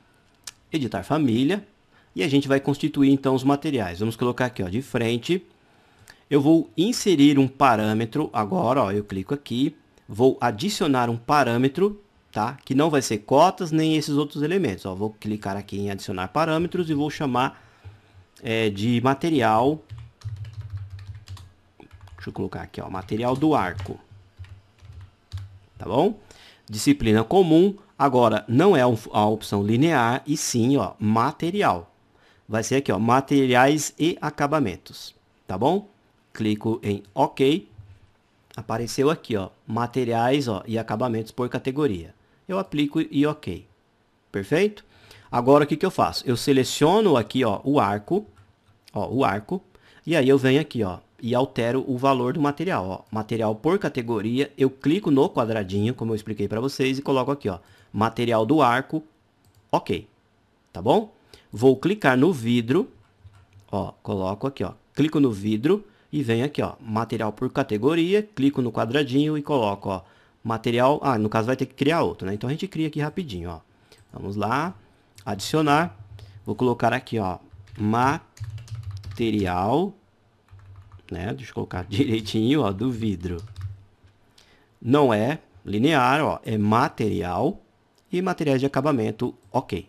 editar família, e a gente vai constituir então os materiais. Vamos colocar aqui, ó, de frente. Eu vou inserir um parâmetro agora, ó, eu clico aqui, vou adicionar um parâmetro, tá? Que não vai ser cotas nem esses outros elementos, ó. Vou clicar aqui em adicionar parâmetros e vou chamar de material. Deixa eu colocar aqui, ó, material do arco. Tá bom? Disciplina comum. Agora, não é a opção linear, e sim, ó, material. Vai ser aqui, ó, materiais e acabamentos. Tá bom? Clico em OK. Apareceu aqui, ó, materiais, ó, e acabamentos por categoria. Eu aplico e OK. Perfeito? Agora, o que eu faço? Eu seleciono aqui, ó, o arco. Ó, o arco. E aí eu venho aqui, ó, e altero o valor do material, ó. Material por categoria, eu clico no quadradinho, como eu expliquei para vocês, e coloco aqui, ó, material do arco, OK. Tá bom? Vou clicar no vidro, ó, coloco aqui, ó, clico no vidro e venho aqui, ó, material por categoria, clico no quadradinho e coloco, ó, material, no caso vai ter que criar outro, né? Então a gente cria aqui rapidinho, ó. Vamos lá, adicionar, vou colocar aqui, ó, material, né? Deixa eu colocar direitinho, ó, do vidro. Não é linear, ó, é material e materiais de acabamento, OK.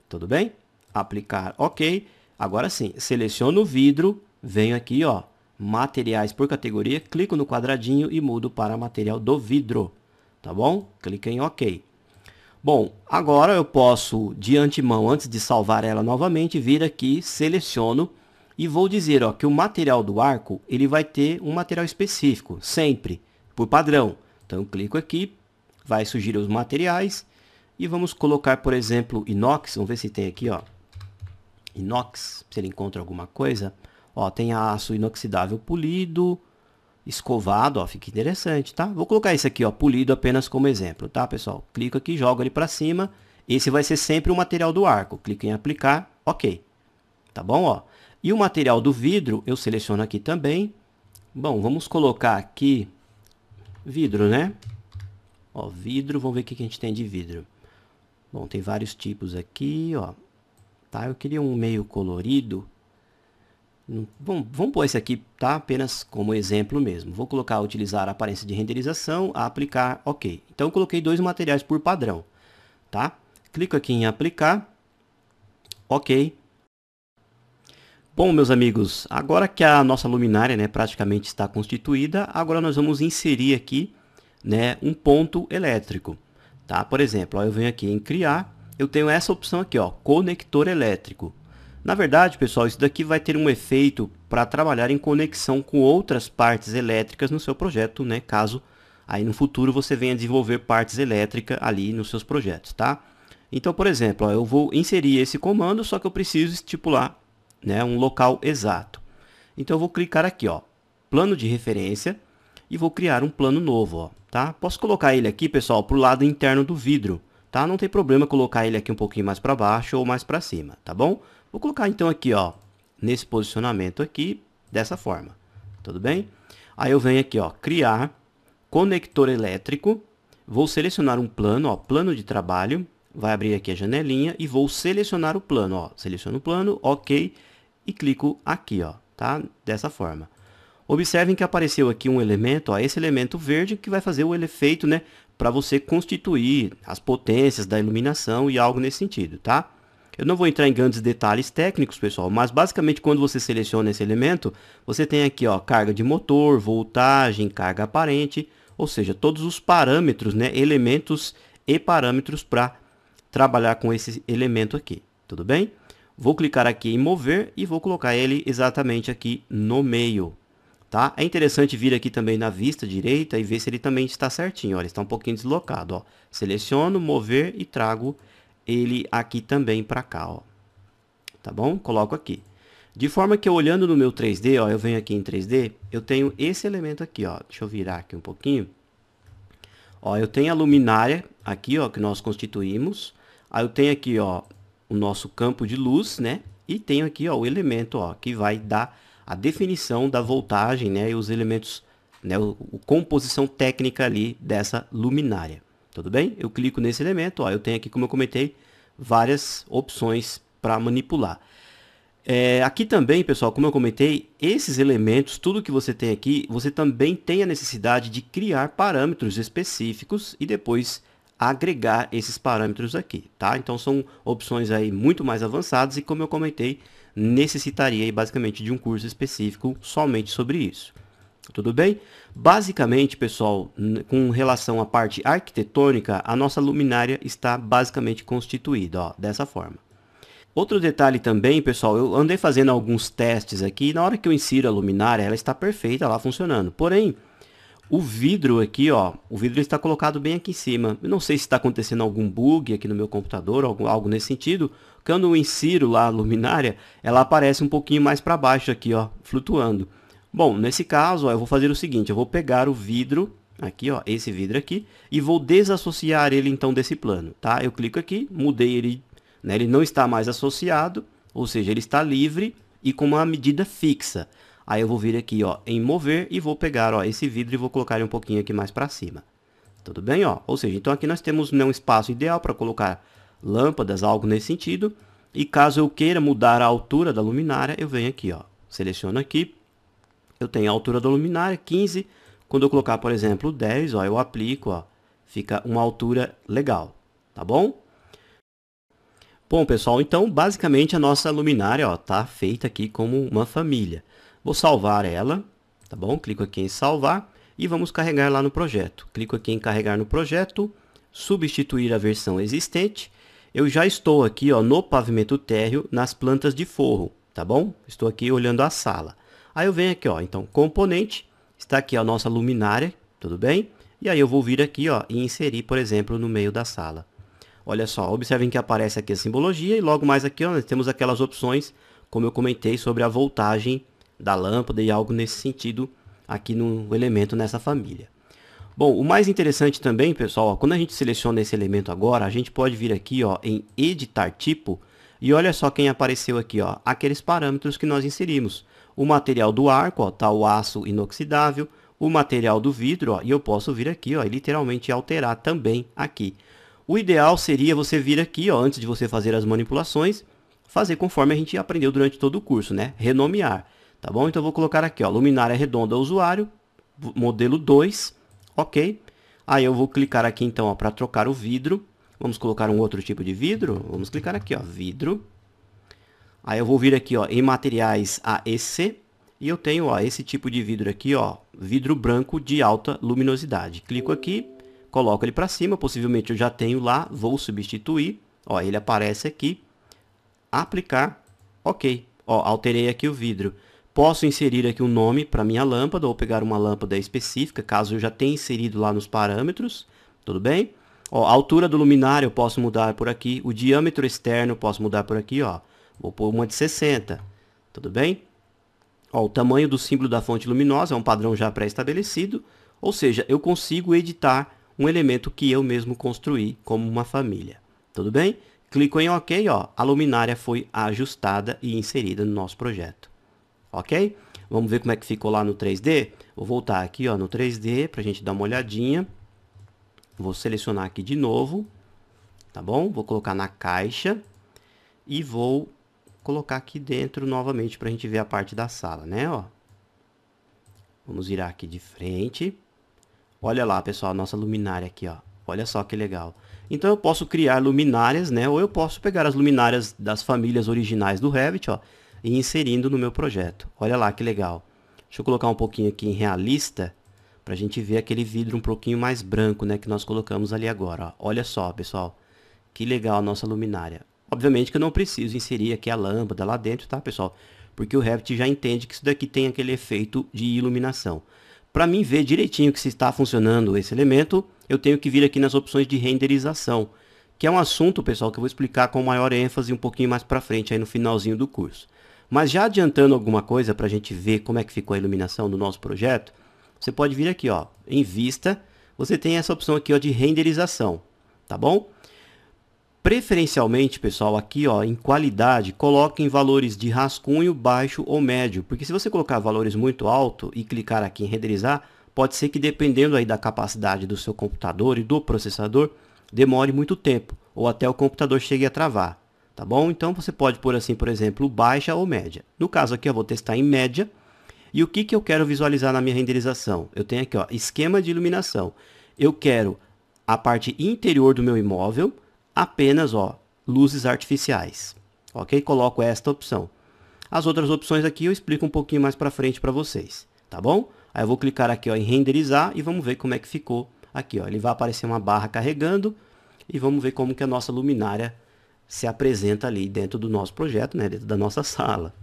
Tudo bem? Aplicar OK. Agora sim, seleciono o vidro, venho aqui, ó, materiais por categoria, clico no quadradinho e mudo para material do vidro, tá bom? Clique em OK. Bom, agora eu posso, de antemão, antes de salvar ela novamente, vir aqui, seleciono e vou dizer ó, que o material do arco ele vai ter um material específico, sempre, por padrão. Então, eu clico aqui, vai surgir os materiais e vamos colocar, por exemplo, inox. Vamos ver se tem aqui, ó, inox, se ele encontra alguma coisa. Ó, tem aço inoxidável polido, escovado, ó, fica interessante, tá? Vou colocar esse aqui, ó, polido apenas como exemplo, tá, pessoal? Clico aqui, jogo ele para cima. Esse vai ser sempre o material do arco. Clico em aplicar, OK. Tá bom, ó? E o material do vidro, eu seleciono aqui também. Bom, vamos colocar aqui vidro, né? Ó, vidro, vamos ver o que a gente tem de vidro. Bom, tem vários tipos aqui, ó. Tá, eu queria um meio colorido. Vamos pôr esse aqui, tá? Apenas como exemplo mesmo. Vou colocar utilizar a aparência de renderização, aplicar, OK. Então, eu coloquei dois materiais por padrão, tá? Clico aqui em aplicar, OK. Bom, meus amigos, agora que a nossa luminária, né, praticamente está constituída, agora nós vamos inserir aqui, né, um ponto elétrico, tá? Por exemplo, ó, eu venho aqui em criar, eu tenho essa opção aqui, ó, conector elétrico. Na verdade, pessoal, isso daqui vai ter um efeito para trabalhar em conexão com outras partes elétricas no seu projeto, né? Caso aí no futuro você venha desenvolver partes elétricas ali nos seus projetos, tá? Então, por exemplo, ó, eu vou inserir esse comando, só que eu preciso estipular, né, um local exato. Então, eu vou clicar aqui, ó, plano de referência e vou criar um plano novo, ó, tá? Posso colocar ele aqui, pessoal, para o lado interno do vidro, tá? Não tem problema colocar ele aqui um pouquinho mais para baixo ou mais para cima, tá bom? Vou colocar então aqui, ó, nesse posicionamento aqui, dessa forma, tudo bem? Aí eu venho aqui, ó, criar conector elétrico, vou selecionar um plano, ó, plano de trabalho, vai abrir aqui a janelinha e vou selecionar o plano, ó, seleciono o plano, OK, e clico aqui, ó, tá? Dessa forma. Observem que apareceu aqui um elemento, ó, esse elemento verde que vai fazer o efeito, né, para você constituir as potências da iluminação e algo nesse sentido, tá? Eu não vou entrar em grandes detalhes técnicos, pessoal, mas basicamente quando você seleciona esse elemento, você tem aqui, ó, carga de motor, voltagem, carga aparente, ou seja, todos os parâmetros, né, elementos e parâmetros para trabalhar com esse elemento aqui, tudo bem? Vou clicar aqui em mover e vou colocar ele exatamente aqui no meio, tá? É interessante vir aqui também na vista direita e ver se ele também está certinho, ó, ele está um pouquinho deslocado, ó. Seleciono, mover e trago ele aqui também para cá, ó. Tá bom? Coloco aqui. De forma que eu olhando no meu 3D, ó, eu venho aqui em 3D, eu tenho esse elemento aqui, ó. Deixa eu virar aqui um pouquinho. Ó, eu tenho a luminária aqui, ó, que nós constituímos. Aí eu tenho aqui, ó, o nosso campo de luz, né? E tenho aqui, ó, o elemento, ó, que vai dar a definição da voltagem, né? E os elementos, né? A composição técnica ali dessa luminária. Tudo bem? Eu clico nesse elemento, ó, eu tenho aqui, como eu comentei, várias opções para manipular. Aqui também, pessoal, como eu comentei, esses elementos, tudo que você tem aqui, você também tem a necessidade de criar parâmetros específicos e depois agregar esses parâmetros aqui, tá? Então, são opções aí muito mais avançadas e, como eu comentei, necessitaria aí, basicamente de um curso específico somente sobre isso. Tudo bem? Basicamente, pessoal, com relação à parte arquitetônica, a nossa luminária está basicamente constituída, ó, dessa forma. Outro detalhe também, pessoal, eu andei fazendo alguns testes aqui, e na hora que eu insiro a luminária, ela está perfeita lá funcionando. Porém, o vidro aqui, ó, o vidro está colocado bem aqui em cima. Eu não sei se está acontecendo algum bug aqui no meu computador, algo nesse sentido. Quando eu insiro lá a luminária, ela aparece um pouquinho mais para baixo aqui, ó, flutuando. Bom, nesse caso, ó, eu vou fazer o seguinte, eu vou pegar o vidro, aqui, ó, esse vidro aqui, e vou desassociar ele então desse plano, tá? Eu clico aqui, mudei ele, né, ele não está mais associado, ou seja, ele está livre e com uma medida fixa. Aí eu vou vir aqui, ó, em mover e vou pegar, ó, esse vidro e vou colocar ele um pouquinho aqui mais para cima. Tudo bem, ó? Ou seja, então aqui nós temos, né, um espaço ideal para colocar lâmpadas, algo nesse sentido. E caso eu queira mudar a altura da luminária, eu venho aqui, ó, seleciono aqui. Eu tenho a altura da luminária, 15. Quando eu colocar, por exemplo, 10, ó, eu aplico, ó, fica uma altura legal, tá bom? Bom, pessoal, então, basicamente, a nossa luminária, ó, tá feita aqui como uma família. Vou salvar ela, tá bom? Clico aqui em salvar e vamos carregar lá no projeto. Clico aqui em carregar no projeto, substituir a versão existente. Eu já estou aqui, ó, no pavimento térreo, nas plantas de forro, tá bom? Estou aqui olhando a sala. Aí eu venho aqui, ó, então componente, está aqui a nossa luminária, tudo bem? E aí eu vou vir aqui, ó, e inserir, por exemplo, no meio da sala. Olha só, observem que aparece aqui a simbologia e logo mais aqui, ó, nós temos aquelas opções, como eu comentei, sobre a voltagem da lâmpada e algo nesse sentido aqui no elemento nessa família. Bom, o mais interessante também, pessoal, ó, quando a gente seleciona esse elemento agora, a gente pode vir aqui, ó, em editar tipo e olha só quem apareceu aqui, ó, aqueles parâmetros que nós inserimos. O material do arco, ó, tá o aço inoxidável, o material do vidro, ó, e eu posso vir aqui, ó, e literalmente alterar também aqui. O ideal seria você vir aqui, ó, antes de você fazer as manipulações, fazer conforme a gente aprendeu durante todo o curso, né? Renomear, tá bom? Então eu vou colocar aqui, ó, luminária redonda usuário, modelo 2, ok? Aí eu vou clicar aqui então para trocar o vidro. Vamos colocar um outro tipo de vidro. Vamos clicar aqui, ó, vidro. Aí eu vou vir aqui, ó, em materiais AEC. E eu tenho, ó, esse tipo de vidro aqui, ó, vidro branco de alta luminosidade. Clico aqui. Coloco ele para cima, possivelmente eu já tenho lá, vou substituir, ó, ele aparece aqui, aplicar, ok, ó, alterei aqui o vidro. Posso inserir aqui um nome para minha lâmpada, ou pegar uma lâmpada específica, caso eu já tenha inserido lá nos parâmetros, tudo bem? Ó, a altura do luminário eu posso mudar por aqui, o diâmetro externo eu posso mudar por aqui, ó, vou pôr uma de 60, tudo bem? Ó, o tamanho do símbolo da fonte luminosa é um padrão já pré-estabelecido, ou seja, eu consigo editar um elemento que eu mesmo construí como uma família. Tudo bem? Clico em OK, ó, a luminária foi ajustada e inserida no nosso projeto. Ok? Vamos ver como é que ficou lá no 3D? Vou voltar aqui, ó, no 3D para a gente dar uma olhadinha. Vou selecionar aqui de novo, tá bom? Vou colocar na caixa e vou colocar aqui dentro novamente para a gente ver a parte da sala, né? Ó. Vamos virar aqui de frente. Olha lá, pessoal, a nossa luminária aqui, ó. Olha só que legal. Então eu posso criar luminárias, né? Ou eu posso pegar as luminárias das famílias originais do Revit, ó, e inserindo no meu projeto. Olha lá que legal. Deixa eu colocar um pouquinho aqui em realista, para a gente ver aquele vidro um pouquinho mais branco, né? Que nós colocamos ali agora, ó. Olha só, pessoal. Que legal a nossa luminária. Obviamente que eu não preciso inserir aqui a lâmpada lá dentro, tá, pessoal? Porque o Revit já entende que isso daqui tem aquele efeito de iluminação. Para mim ver direitinho que se está funcionando esse elemento, eu tenho que vir aqui nas opções de renderização, que é um assunto, pessoal, que eu vou explicar com maior ênfase um pouquinho mais para frente, aí no finalzinho do curso. Mas já adiantando alguma coisa para a gente ver como é que ficou a iluminação do nosso projeto, você pode vir aqui, ó, em vista, você tem essa opção aqui, ó, de renderização, tá bom? Preferencialmente, pessoal, aqui, ó, em qualidade, coloque em valores de rascunho, baixo ou médio, porque se você colocar valores muito alto e clicar aqui em renderizar, pode ser que dependendo aí da capacidade do seu computador e do processador, demore muito tempo, ou até o computador chegue a travar, tá bom? Então você pode pôr assim, por exemplo, baixa ou média. No caso aqui eu vou testar em média, e o que eu quero visualizar na minha renderização? Eu tenho aqui, ó, esquema de iluminação. Eu quero a parte interior do meu imóvel, apenas, ó, luzes artificiais, ok? Coloco esta opção. As outras opções aqui eu explico um pouquinho mais para frente para vocês, tá bom? Aí eu vou clicar aqui, ó, em renderizar e vamos ver como é que ficou aqui, ó. Ele vai aparecer uma barra carregando e vamos ver como que a nossa luminária se apresenta ali dentro do nosso projeto, né? Dentro da nossa sala.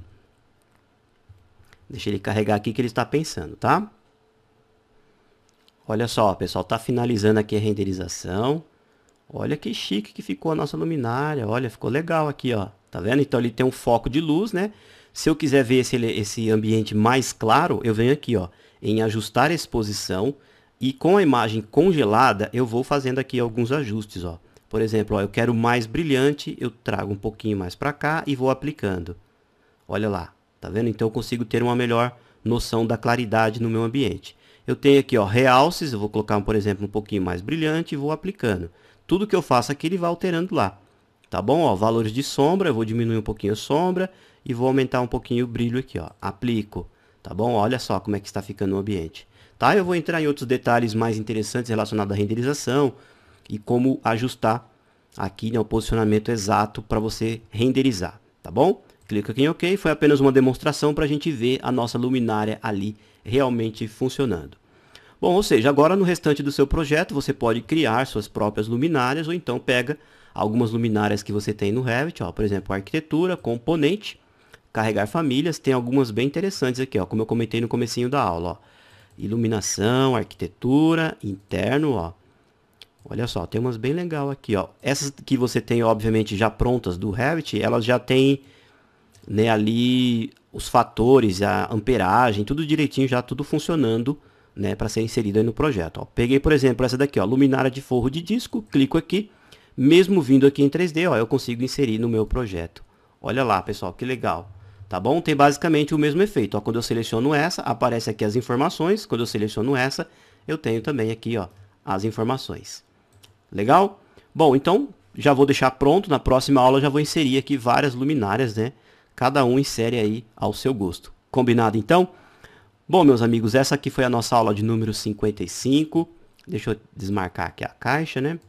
Deixa ele carregar aqui que ele está pensando, tá? Olha só, pessoal, tá finalizando aqui a renderização. Olha que chique que ficou a nossa luminária. Olha, ficou legal aqui, ó. Tá vendo? Então ele tem um foco de luz, né? Se eu quiser ver esse ambiente mais claro, eu venho aqui, ó, em ajustar a exposição. E com a imagem congelada, eu vou fazendo aqui alguns ajustes, ó. Por exemplo, ó, eu quero mais brilhante, eu trago um pouquinho mais para cá e vou aplicando. Olha lá, tá vendo? Então eu consigo ter uma melhor noção da claridade no meu ambiente. Eu tenho aqui, ó, realces, eu vou colocar, por exemplo, um pouquinho mais brilhante e vou aplicando. Tudo que eu faço aqui ele vai alterando lá, tá bom? Ó, valores de sombra, eu vou diminuir um pouquinho a sombra e vou aumentar um pouquinho o brilho aqui, ó. Aplico, tá bom? Olha só como é que está ficando o ambiente, tá? Eu vou entrar em outros detalhes mais interessantes relacionados à renderização e como ajustar aqui, né, o posicionamento exato para você renderizar, tá bom? Clica aqui em OK. Foi apenas uma demonstração para a gente ver a nossa luminária ali realmente funcionando. Bom, ou seja, agora no restante do seu projeto você pode criar suas próprias luminárias ou então pega algumas luminárias que você tem no Revit, ó, por exemplo, arquitetura, componente, carregar famílias, tem algumas bem interessantes aqui, ó, como eu comentei no comecinho da aula, ó. Iluminação, arquitetura, interno, ó. Olha só, tem umas bem legal aqui, ó. Essas que você tem, obviamente, já prontas do Revit, elas já têm, né, ali os fatores, a amperagem, tudo direitinho, já tudo funcionando, né, para ser inserido aí no projeto, ó. Peguei, por exemplo, essa daqui, ó, luminária de forro de disco, clico aqui, mesmo vindo aqui em 3D, ó, eu consigo inserir no meu projeto. Olha lá, pessoal, que legal. Tá bom? Tem basicamente o mesmo efeito, ó. Quando eu seleciono essa, aparece aqui as informações. Quando eu seleciono essa, eu tenho também aqui, ó, as informações. Legal? Bom, então já vou deixar pronto. Na próxima aula eu já vou inserir aqui várias luminárias, né? Cada um insere aí ao seu gosto. Combinado então? Bom, meus amigos, essa aqui foi a nossa aula de número 55. Deixa eu desmarcar aqui a caixa, né?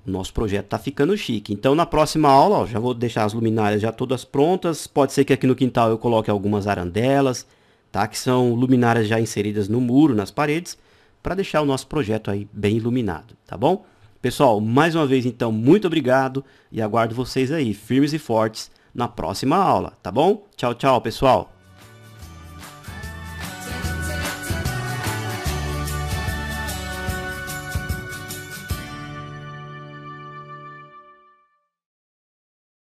Nosso projeto está ficando chique. Então, na próxima aula, ó, já vou deixar as luminárias já todas prontas. Pode ser que aqui no quintal eu coloque algumas arandelas, tá? Que são luminárias já inseridas no muro, nas paredes, para deixar o nosso projeto aí bem iluminado, tá bom? Pessoal, mais uma vez, então, muito obrigado e aguardo vocês aí, firmes e fortes, na próxima aula, tá bom? Tchau, tchau, pessoal!